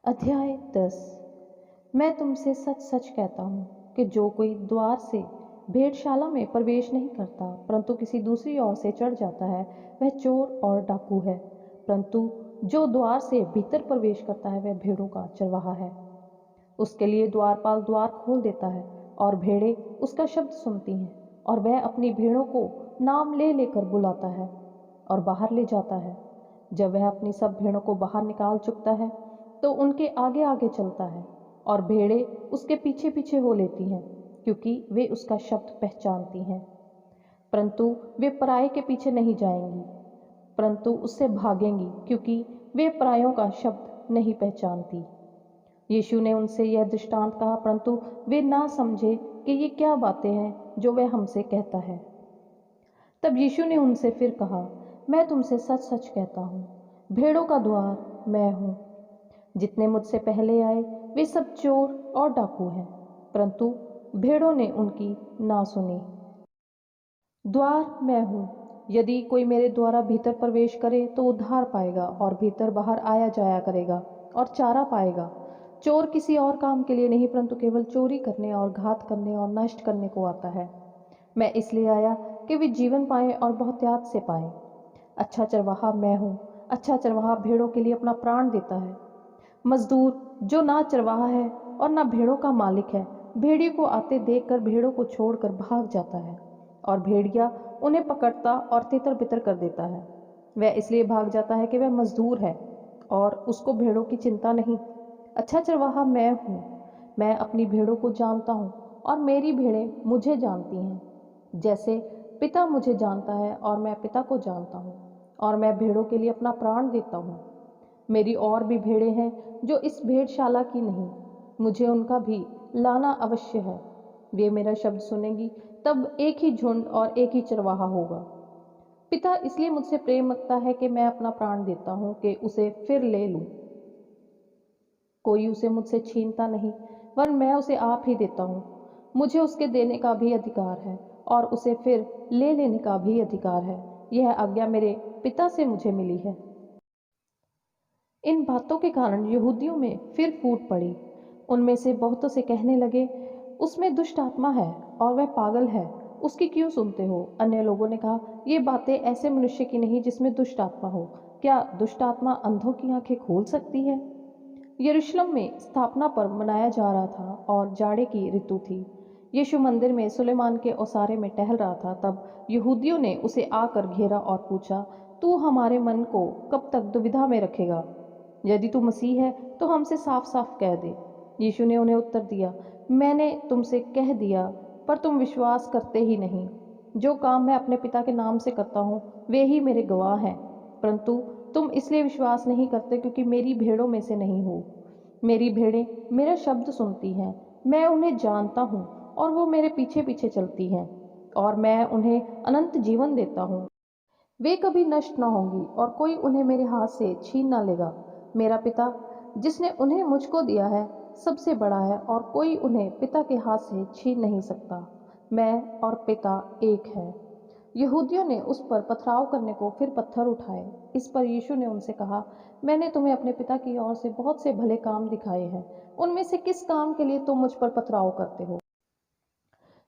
अध्याय 10। मैं तुमसे सच सच कहता हूँ कि जो कोई द्वार से भेड़शाला में प्रवेश नहीं करता परंतु किसी दूसरी ओर से चढ़ जाता है वह चोर और डाकू है। परंतु जो द्वार से भीतर प्रवेश करता है वह भेड़ों का चरवाहा है। उसके लिए द्वारपाल द्वार खोल देता है और भेड़ें उसका शब्द सुनती हैं और वह अपनी भेड़ों को नाम ले लेकर बुलाता है और बाहर ले जाता है। जब वह अपनी सब भेड़ों को बाहर निकाल चुकता है तो उनके आगे आगे चलता है और भेड़ें उसके पीछे पीछे हो लेती हैं क्योंकि वे उसका शब्द पहचानती हैं। परंतु वे पराये के पीछे नहीं जाएंगी परंतु उससे भागेंगी क्योंकि वे परायों का शब्द नहीं पहचानती। यीशु ने उनसे यह दृष्टांत कहा परंतु वे ना समझे कि ये क्या बातें हैं जो वह हमसे कहता है। तब यीशु ने उनसे फिर कहा, मैं तुमसे सच सच कहता हूँ, भेड़ों का द्वार मैं हूँ। जितने मुझसे पहले आए वे सब चोर और डाकू हैं परंतु भेड़ों ने उनकी ना सुनी। द्वार मैं हूँ, यदि कोई मेरे द्वारा भीतर प्रवेश करे तो उद्धार पाएगा और भीतर बाहर आया जाया करेगा और चारा पाएगा। चोर किसी और काम के लिए नहीं परंतु केवल चोरी करने और घात करने और नष्ट करने को आता है। मैं इसलिए आया कि वे जीवन पाएं और बहुतायत से पाएं। अच्छा चरवाहा मैं हूँ। अच्छा चरवाहा भेड़ों के लिए अपना प्राण देता है। मजदूर जो ना चरवाहा है और ना भेड़ों का मालिक है भेड़ियों को आते देखकर भेड़ों को छोड़कर भाग जाता है और भेड़िया उन्हें पकड़ता और तितर बितर कर देता है। वह इसलिए भाग जाता है कि वह मजदूर है और उसको भेड़ों की चिंता नहीं। अच्छा चरवाहा मैं हूँ। मैं अपनी भेड़ों को जानता हूँ और मेरी भेड़ें मुझे जानती हैं। जैसे पिता मुझे जानता है और मैं पिता को जानता हूँ और मैं भेड़ों के लिए अपना प्राण देता हूँ। मेरी और भी भेड़ें हैं जो इस भेड़शाला की नहीं, मुझे उनका भी लाना अवश्य है। वे मेरा शब्द सुनेंगी तब एक ही झुंड और एक ही चरवाहा होगा। पिता इसलिए मुझसे प्रेम रखता है कि मैं अपना प्राण देता हूँ कि उसे फिर ले लूं। कोई उसे मुझसे छीनता नहीं वरन मैं उसे आप ही देता हूँ। मुझे उसके देने का भी अधिकार है और उसे फिर ले लेने का भी अधिकार है। यह आज्ञा मेरे पिता से मुझे मिली है। इन बातों के कारण यहूदियों में फिर फूट पड़ी। उनमें से बहुतों से कहने लगे, उसमें दुष्ट आत्मा है और वह पागल है, उसकी क्यों सुनते हो। अन्य लोगों ने कहा, ये बातें ऐसे मनुष्य की नहीं जिसमें दुष्ट आत्मा हो। क्या दुष्ट आत्मा अंधों की आंखें खोल सकती है। यरूशलेम में स्थापना पर्व मनाया जा रहा था और जाड़े की ऋतु थी। यीशु मंदिर में सुलेमान के ओसारे में टहल रहा था। तब यहूदियों ने उसे आकर घेरा और पूछा, तू हमारे मन को कब तक दुविधा में रखेगा। यदि तू मसीह है तो हमसे साफ साफ कह दे। यीशु ने उन्हें उत्तर दिया, मैंने तुमसे कह दिया पर तुम विश्वास करते ही नहीं। जो काम मैं अपने पिता के नाम से करता हूँ वे ही मेरे गवाह हैं परंतु तुम इसलिए विश्वास नहीं करते क्योंकि मेरी भेड़ों में से नहीं हो। मेरी भेड़ें मेरा शब्द सुनती हैं, मैं उन्हें जानता हूँ और वो मेरे पीछे पीछे चलती हैं और मैं उन्हें अनंत जीवन देता हूँ। वे कभी नष्ट न होंगी और कोई उन्हें मेरे हाथ से छीन न लेगा। मेरा पिता जिसने उन्हें मुझको दिया है सबसे बड़ा है और कोई उन्हें पिता के हाथ से छीन नहीं सकता। मैं और पिता एक है। यहूदियों ने उस पर पथराव करने को फिर पत्थर उठाए। इस पर यीशु ने उनसे कहा, मैंने तुम्हें अपने पिता की ओर से बहुत से भले काम दिखाए हैं, उनमें से किस काम के लिए तुम मुझ पर पथराव करते हो।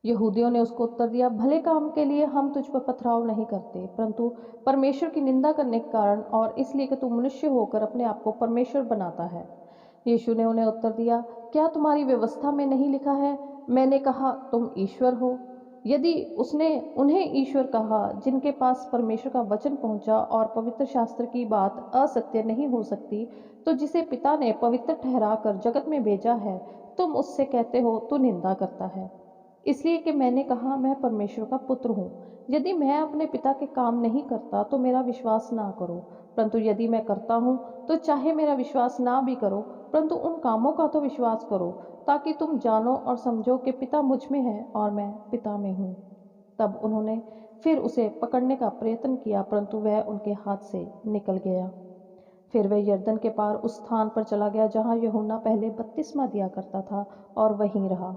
यहूदियों ने उसको उत्तर दिया, भले काम के लिए हम तुझ पर पथराव नहीं करते परंतु परमेश्वर की निंदा करने के कारण और इसलिए कि तू मनुष्य होकर अपने आप को परमेश्वर बनाता है। यीशु ने उन्हें उत्तर दिया, क्या तुम्हारी व्यवस्था में नहीं लिखा है, मैंने कहा तुम ईश्वर हो। यदि उसने उन्हें ईश्वर कहा जिनके पास परमेश्वर का वचन पहुंचा और पवित्र शास्त्र की बात असत्य नहीं हो सकती, तो जिसे पिता ने पवित्र ठहरा कर जगत में भेजा है तुम उससे कहते हो तू निंदा करता है। इसलिए कि मैंने कहा मैं परमेश्वर का पुत्र हूँ। यदि मैं अपने पिता के काम नहीं करता तो मेरा विश्वास ना करो परंतु यदि मैं करता हूँ तो चाहे मेरा विश्वास ना भी करो परंतु उन कामों का तो विश्वास करो ताकि तुम जानो और समझो कि पिता मुझ में है और मैं पिता में हूँ। तब उन्होंने फिर उसे पकड़ने का प्रयत्न किया परंतु वह उनके हाथ से निकल गया। फिर वह यरदन के पार उस स्थान पर चला गया जहाँ यूहन्ना पहले बपतिस्मा दिया करता था और वहीं रहा।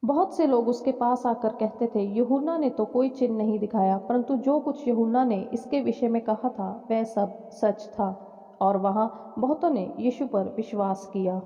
बहुत से लोग उसके पास आकर कहते थे, यूहन्ना ने तो कोई चिन्ह नहीं दिखाया परंतु जो कुछ यूहन्ना ने इसके विषय में कहा था वह सब सच था और वहाँ बहुतों ने यीशु पर विश्वास किया।